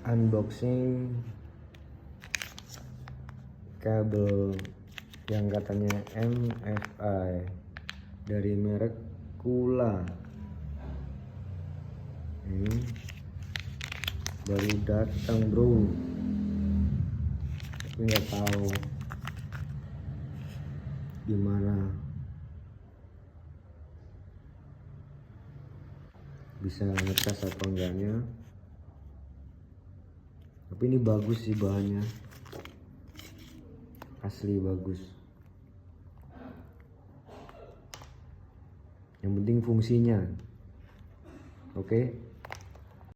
unboxing kabel yang katanya MFI dari merek Kula. Ini baru datang bro, tapi nggak tahu gimana bisa ngecas apa enggaknya. Tapi ini bagus sih, bahannya asli bagus. Yang penting fungsinya. Oke.